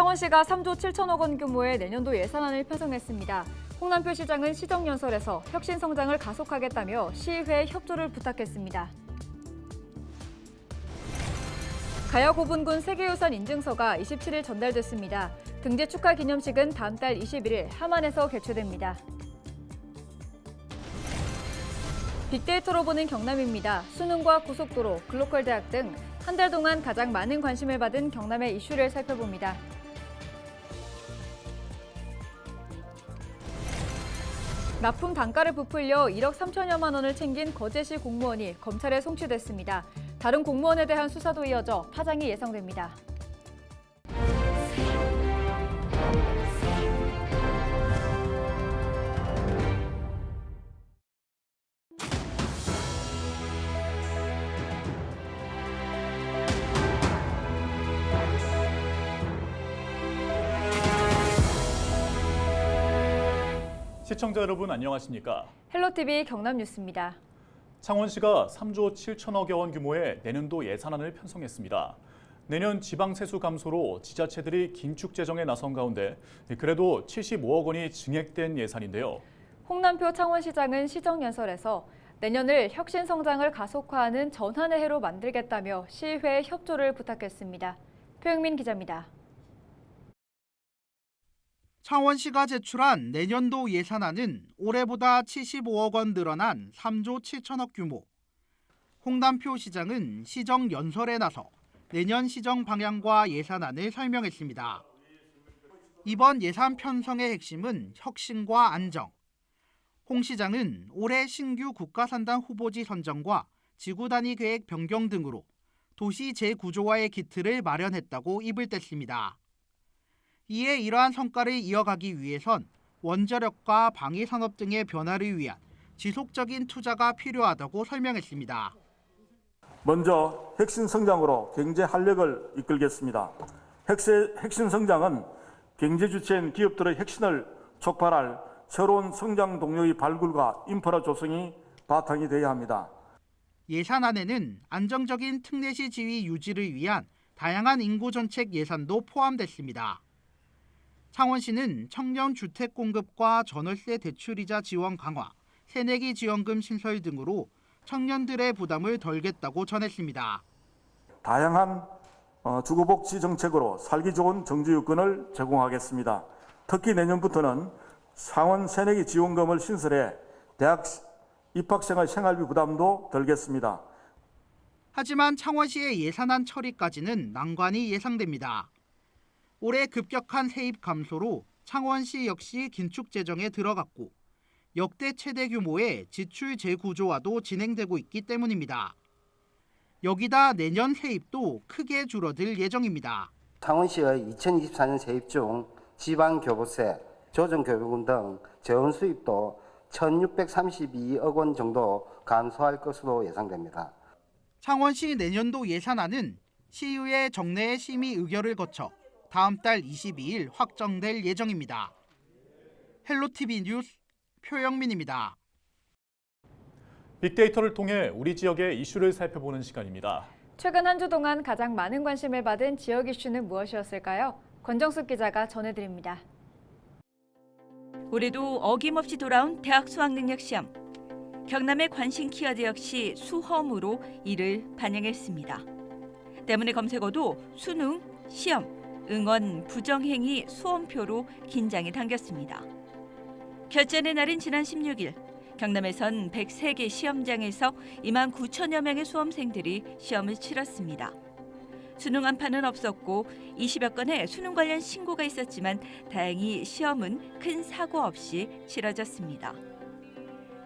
창원시가 3조 7천억 원 규모의 내년도 예산안을 편성했습니다. 홍남표 시장은 시정연설에서 혁신 성장을 가속하겠다며 시의회에 협조를 부탁했습니다. 가야고분군 세계유산 인증서가 27일 전달됐습니다. 등재 축하 기념식은 다음 달 21일 함안에서 개최됩니다. 빅데이터로 보는 경남입니다. 수능과 고속도로, 글로컬 대학 등 한 달 동안 가장 많은 관심을 받은 경남의 이슈를 살펴봅니다. 납품 단가를 부풀려 1억 3천여만 원을 챙긴 거제시 공무원이 검찰에 송치됐습니다. 다른 공무원에 대한 수사도 이어져 파장이 예상됩니다. 시청자 여러분 안녕하십니까? 헬로티비 경남뉴스입니다. 창원시가 3조 7천억여 원 규모의 내년도 예산안을 편성했습니다. 내년 지방 세수 감소로 지자체들이 긴축 재정에 나선 가운데 그래도 75억 원이 증액된 예산인데요. 홍남표 창원시장은 시정연설에서 내년을 혁신 성장을 가속화하는 전환의 해로 만들겠다며 시의회에 협조를 부탁했습니다. 표영민 기자입니다. 창원시가 제출한 내년도 예산안은 올해보다 75억 원 늘어난 3조 7천억 규모. 홍남표 시장은 시정 연설에 나서 내년 시정 방향과 예산안을 설명했습니다. 이번 예산 편성의 핵심은 혁신과 안정. 홍 시장은 올해 신규 국가산단 후보지 선정과 지구단위 계획 변경 등으로 도시 재구조화의 기틀을 마련했다고 입을 뗐습니다. 이에 이러한 성과를 이어가기 위해선 원자력과 방위산업 등의 변화를 위한 지속적인 투자가 필요하다고 설명했습니다. 먼저 혁신 성장으로 경제 활력을 이끌겠습니다. 혁신 성장은 경제 주체인 기업들의 혁신을 촉발할 새로운 성장 동력의 발굴과 인프라 조성이 바탕이 되어야 합니다. 예산안에는 안정적인 특례시 지위 유지를 위한 다양한 인구 정책 예산도 포함됐습니다. 창원시는 청년 주택 공급과 전월세 대출이자 지원 강화, 새내기 지원금 신설 등으로 청년들의 부담을 덜겠다고 전했습니다. 다양한 주거복지 정책으로 살기 좋은 정주 여건을 제공하겠습니다. 특히 내년부터는 상원 새내기 지원금을 신설해 대학 입학생의 생활비 부담도 덜겠습니다. 하지만 창원시의 예산안 처리까지는 난관이 예상됩니다. 올해 급격한 세입 감소로 창원시 역시 긴축 재정에 들어갔고 역대 최대 규모의 지출 재구조화도 진행되고 있기 때문입니다. 여기다 내년 세입도 크게 줄어들 예정입니다. 창원시의 2024년 세입 중 지방교부세, 조정교부금 등 재원 수입도 1,632억 원 정도 감소할 것으로 예상됩니다. 창원시 내년도 예산안은 시의회 정례의 심의 의결을 거쳐 다음 달 22일 확정될 예정입니다. 헬로티비 뉴스 표영민입니다. 빅데이터를 통해 우리 지역의 이슈를 살펴보는 시간입니다. 최근 한 주 동안 가장 많은 관심을 받은 지역 이슈는 무엇이었을까요? 권정숙 기자가 전해드립니다. 올해도 어김없이 돌아온 대학 수학능력 시험. 경남의 관심 키워드 역시 수험으로 이를 반영했습니다. 때문에 검색어도 수능, 시험, 응원, 부정행위, 수험표로 긴장이 당겼습니다. 결전의 날인 지난 16일, 경남에선 103개 시험장에서 2만 9천여 명의 수험생들이 시험을 치렀습니다. 수능 안파는 없었고 20여 건의 수능 관련 신고가 있었지만 다행히 시험은 큰 사고 없이 치러졌습니다.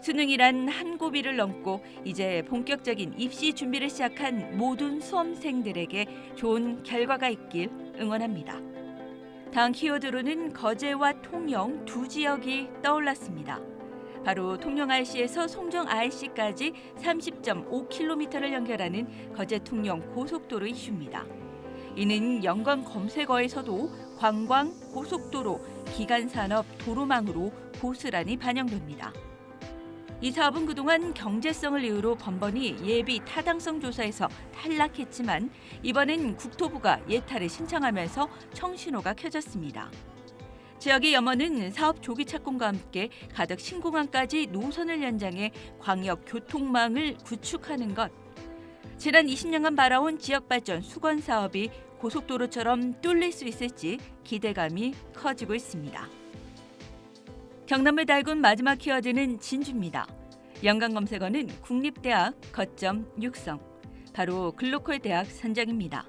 수능이란 한 고비를 넘고 이제 본격적인 입시 준비를 시작한 모든 수험생들에게 좋은 결과가 있길 응원합니다. 다음 키워드로는 거제와 통영 두 지역이 떠올랐습니다. 바로 통영 IC에서 송정 IC까지 30.5km를 연결하는 거제 통영 고속도로 이슈입니다. 이는 연관 검색어에서도 관광, 고속도로, 기간산업, 도로망으로 고스란히 반영됩니다. 이 사업은 그동안 경제성을 이유로 번번이 예비 타당성 조사에서 탈락했지만 이번엔 국토부가 예타를 신청하면서 청신호가 켜졌습니다. 지역의 염원은 사업 조기 착공과 함께 가덕 신공항까지 노선을 연장해 광역 교통망을 구축하는 것. 지난 20년간 바라온 지역 발전 수건 사업이 고속도로처럼 뚫릴 수 있을지 기대감이 커지고 있습니다. 경남을 달군 마지막 키워드는 진주입니다. 연관 검색어는 국립대학 거점 육성, 바로 글로컬 대학 선정입니다.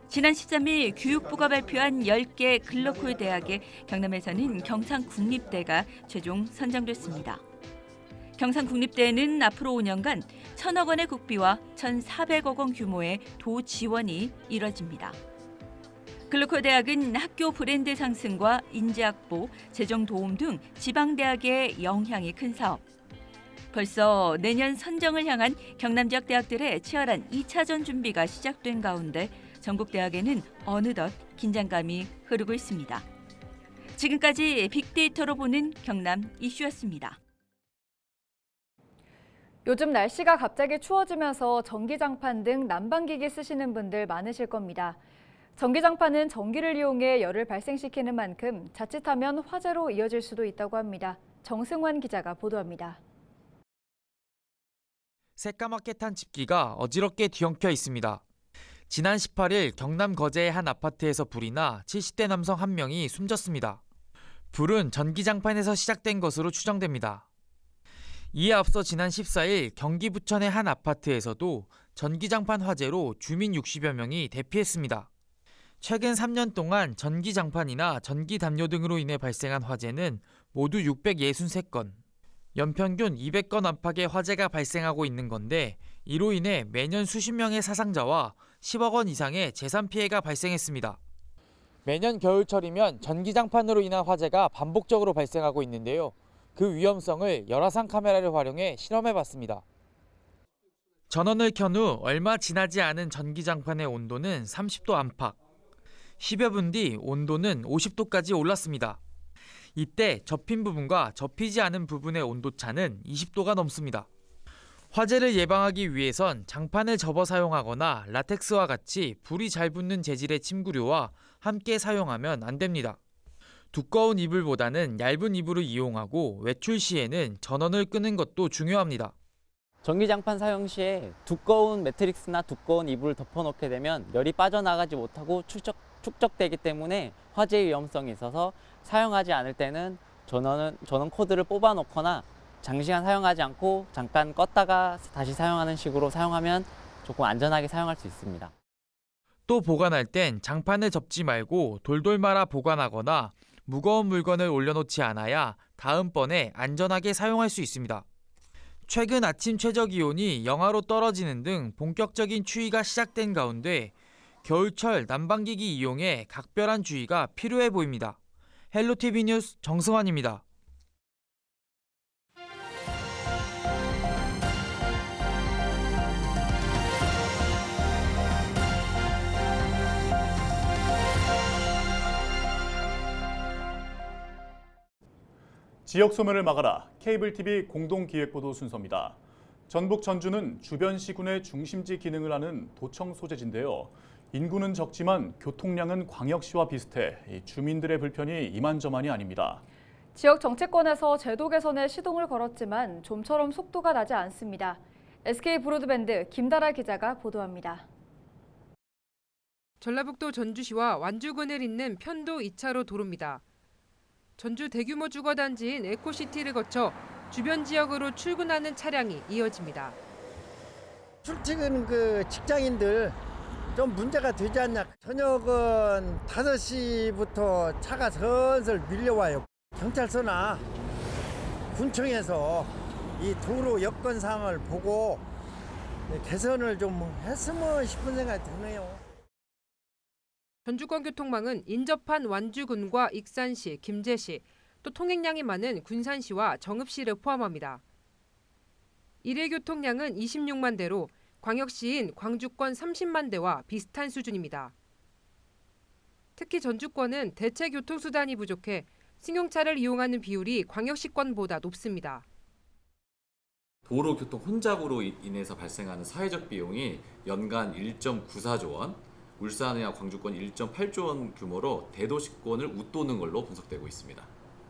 지난 13일 교육부가 발표한 10개 글로컬 대학에 경남에서는 경상국립대가 최종 선정됐습니다. 경상국립대에는 앞으로 5년간 1,000억 원의 국비와 1,400억 원 규모의 도 지원이 이뤄집니다. 글로컬 대학은 학교 브랜드 상승과 인재 확보, 재정 도움 등 지방대학의 영향이 큰 사업. 벌써 내년 선정을 향한 경남 지역 대학들의 치열한 2차전 준비가 시작된 가운데 전국 대학에는 어느덧 긴장감이 흐르고 있습니다. 지금까지 빅데이터로 보는 경남 이슈였습니다. 요즘 날씨가 갑자기 추워지면서 전기장판 등 난방기기 쓰시는 분들 많으실 겁니다. 전기장판은 전기를 이용해 열을 발생시키는 만큼 자칫하면 화재로 이어질 수도 있다고 합니다. 정승환 기자가 보도합니다. 새까맣게 탄 집기가 어지럽게 뒤엉켜 있습니다. 지난 18일 경남 거제의 한 아파트에서 불이 나 70대 남성 1명이 숨졌습니다. 불은 전기장판에서 시작된 것으로 추정됩니다. 이에 앞서 지난 14일 경기 부천의 한 아파트에서도 전기장판 화재로 주민 60여 명이 대피했습니다. 최근 3년 동안 전기장판이나 전기담요 등으로 인해 발생한 화재는 모두 663건, 연평균 200건 안팎의 화재가 발생하고 있는 건데 이로 인해 매년 수십 명의 사상자와 10억 원 이상의 재산 피해가 발생했습니다. 매년 겨울철이면 전기장판으로 인한 화재가 반복적으로 발생하고 있는데요. 그 위험성을 열화상 카메라를 활용해 실험해봤습니다. 전원을 켠 후 얼마 지나지 않은 전기장판의 온도는 30도 안팎. 10여 분 뒤 온도는 50도까지 올랐습니다. 이때 접힌 부분과 접히지 않은 부분의 온도차는 20도가 넘습니다. 화재를 예방하기 위해선 장판을 접어 사용하거나 라텍스와 같이 불이 잘 붙는 재질의 침구류와 함께 사용하면 안 됩니다. 두꺼운 이불보다는 얇은 이불을 이용하고 외출 시에는 전원을 끄는 것도 중요합니다. 전기장판 사용 시에 두꺼운 매트릭스나 두꺼운 이불을 덮어놓게 되면 열이 빠져나가지 못하고 축적되기 때문에 화재 위험성이 있어서 사용하지 않을 때는 전원 코드를 뽑아놓거나 장시간 사용하지 않고 잠깐 껐다가 다시 사용하는 식으로 사용하면 조금 안전하게 사용할 수 있습니다. 또 보관할 땐 장판을 접지 말고 돌돌 말아 보관하거나 무거운 물건을 올려놓지 않아야 다음번에 안전하게 사용할 수 있습니다. 최근 아침 최저기온이 영하로 떨어지는 등 본격적인 추위가 시작된 가운데 겨울철 난방기기 이용에 각별한 주의가 필요해 보입니다. 헬로티비 뉴스 정승환입니다. 지역 소멸을 막아라. 케이블 TV 공동기획보도 순서입니다. 전북 전주는 주변 시군의 중심지 기능을 하는 도청 소재지인데요. 인구는 적지만 교통량은 광역시와 비슷해 주민들의 불편이 이만저만이 아닙니다. 지역 정치권에서 제도 개선에 시동을 걸었지만 좀처럼 속도가 나지 않습니다. SK 브로드밴드 김다라 기자가 보도합니다. 전라북도 전주시와 완주군을 잇는 편도 2차로 도로입니다. 전주 대규모 주거단지인 에코시티를 거쳐 주변 지역으로 출근하는 차량이 이어집니다. 출퇴근 직장인들 좀 문제가 되지 않냐. 저녁은 5시부터 차가 슬슬 밀려와요. 경찰서나 군청에서 이 도로 여건 사항을 보고 개선을 좀 했으면 싶은 생각이 드네요. 전주권 교통망은 인접한 완주군과 익산시, 김제시, 또 통행량이 많은 군산시와 정읍시를 포함합니다. 일일 교통량은 26만 대로 광역시인 광주권 30만 대와 비슷한 수준입니다. 특히 전주권은 대체 교통수단이 부족해 승용차를 이용하는 비율이 광역시권보다 높습니다. 도로교통 혼잡으로 인해서 발생하는 사회적 비용이 연간 1.94조 원, 울산이나 광주권 1.8조 원 규모로 대도시권을 웃도는 걸로 분석되고 있습니다.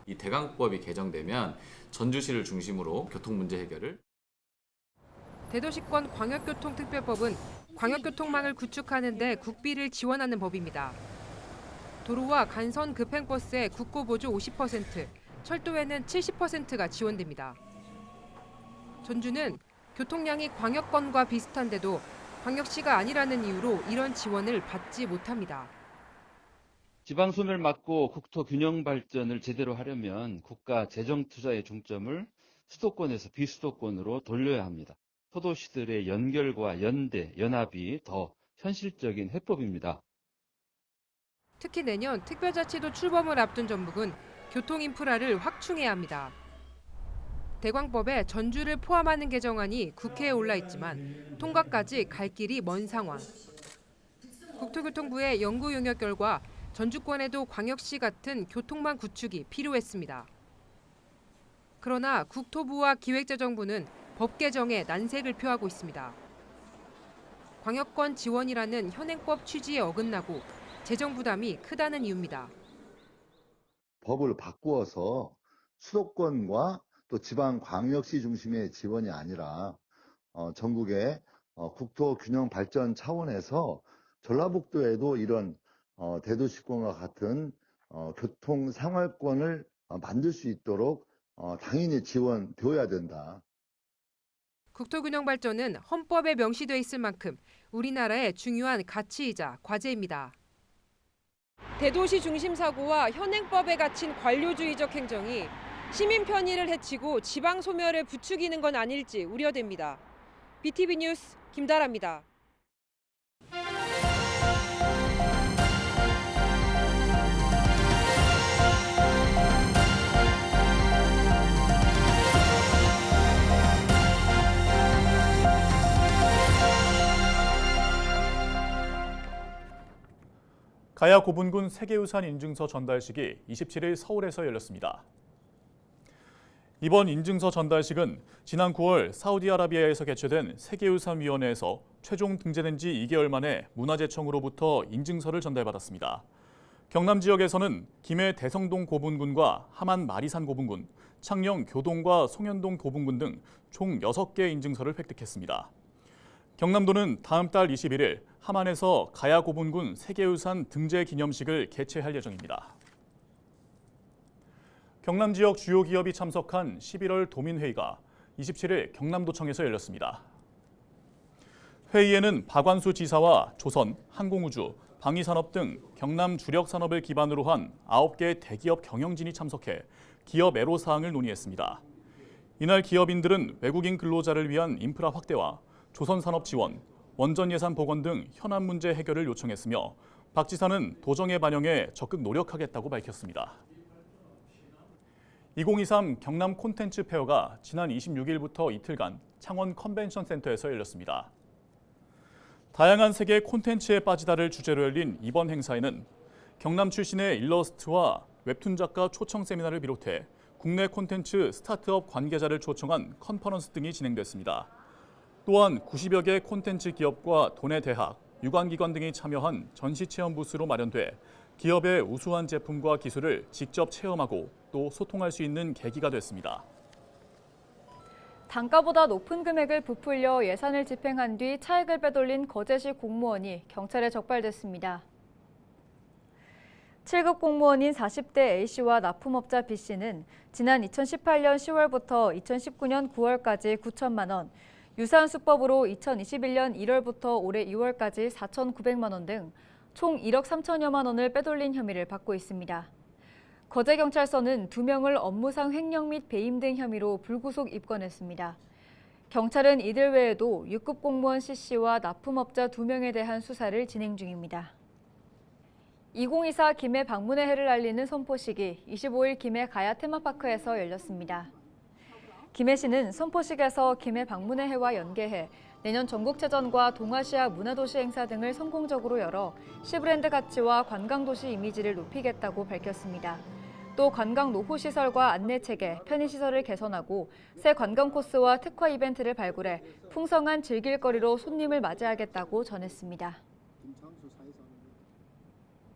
이 대강법이 개정되면 전주시를 중심으로 교통 문제 해결을 대도시권 광역교통특별법은 광역교통망을 구축하는 데 국비를 지원하는 법입니다. 도로와 간선 급행버스에 국고보조 50%, 철도에는 70%가 지원됩니다. 전주는 교통량이 광역권과 비슷한데도 광역시가 아니라는 이유로 이런 지원을 받지 못합니다. 지방 소멸 막고 국토 균형 발전을 제대로 하려면 국가 재정 투자의 중점을 수도권에서 비수도권으로 돌려야 합니다. 소도시들의 연결과 연대, 연합이 더 현실적인 해법입니다. 특히 내년 특별자치도 출범을 앞둔 전북은 교통 인프라를 확충해야 합니다. 대광법에 전주를 포함하는 개정안이 국회에 올라 있지만 통과까지 갈 길이 먼 상황. 국토교통부의 연구 용역 결과 전주권에도 광역시 같은 교통망 구축이 필요했습니다. 그러나 국토부와 기획재정부는 법 개정에 난색을 표하고 있습니다. 광역권 지원이라는 현행법 취지에 어긋나고 재정 부담이 크다는 이유입니다. 법을 바꾸어서 수도권과 또 지방 광역시 중심의 지원이 아니라 전국의 국토 균형 발전 차원에서 전라북도에도 이런 대도시권과 같은 교통 생활권을 만들 수 있도록 당연히 지원되어야 된다. 국토균형 발전은 헌법에 명시돼 있을 만큼 우리나라의 중요한 가치이자 과제입니다. 대도시 중심 사고와 현행법에 갇힌 관료주의적 행정이 시민 편의를 해치고 지방 소멸을 부추기는 건 아닐지 우려됩니다. BTV 뉴스 김다라입니다. 가야 고분군 세계유산 인증서 전달식이 27일 서울에서 열렸습니다. 이번 인증서 전달식은 지난 9월 사우디아라비아에서 개최된 세계유산위원회에서 최종 등재된 지 2개월 만에 문화재청으로부터 인증서를 전달받았습니다. 경남 지역에서는 김해 대성동 고분군과 함안 마리산 고분군, 창녕 교동과 송현동 고분군 등 총 6개 인증서를 획득했습니다. 경남도는 다음 달 21일 함안에서 가야 고분군 세계유산 등재 기념식을 개최할 예정입니다. 경남 지역 주요 기업이 참석한 11월 도민회의가 27일 경남도청에서 열렸습니다. 회의에는 박완수 지사와 조선, 항공우주, 방위산업 등 경남 주력 산업을 기반으로 한 9개 대기업 경영진이 참석해 기업 애로사항을 논의했습니다. 이날 기업인들은 외국인 근로자를 위한 인프라 확대와 조선산업 지원, 원전 예산 복원 등 현안 문제 해결을 요청했으며 박 지사는 도정에 반영해 적극 노력하겠다고 밝혔습니다. 2023 경남 콘텐츠 페어가 지난 26일부터 이틀간 창원 컨벤션 센터에서 열렸습니다. 다양한 세계 콘텐츠에 빠지다를 주제로 열린 이번 행사에는 경남 출신의 일러스트와 웹툰 작가 초청 세미나를 비롯해 국내 콘텐츠 스타트업 관계자를 초청한 컨퍼런스 등이 진행됐습니다. 또한 90여 개 콘텐츠 기업과 도내 대학, 유관기관 등이 참여한 전시체험 부스로 마련돼 기업의 우수한 제품과 기술을 직접 체험하고 또 소통할 수 있는 계기가 됐습니다. 단가보다 높은 금액을 부풀려 예산을 집행한 뒤 차액을 빼돌린 거제시 공무원이 경찰에 적발됐습니다. 7급 공무원인 40대 A씨와 납품업자 B씨는 지난 2018년 10월부터 2019년 9월까지 9천만 원, 유사한 수법으로 2021년 1월부터 올해 2월까지 4,900만 원 등 총 1억 3천여만 원을 빼돌린 혐의를 받고 있습니다. 거제경찰서는 2명을 업무상 횡령 및 배임 등 혐의로 불구속 입건했습니다. 경찰은 이들 외에도 6급 공무원 C씨와 납품업자 2명에 대한 수사를 진행 중입니다. 2024 김해 방문의 해를 알리는 선포식이 25일 김해 가야 테마파크에서 열렸습니다. 김해시는 선포식에서 김해 방문의 해와 연계해 내년 전국체전과 동아시아 문화도시 행사 등을 성공적으로 열어 시브랜드 가치와 관광도시 이미지를 높이겠다고 밝혔습니다. 또 또 관광 노후 시설과 안내 체계, 편의 시설을 개선하고 새 관광 코스와 특화 이벤트를 발굴해 풍성한 즐길거리로 손님을 맞이하겠다고 전했습니다.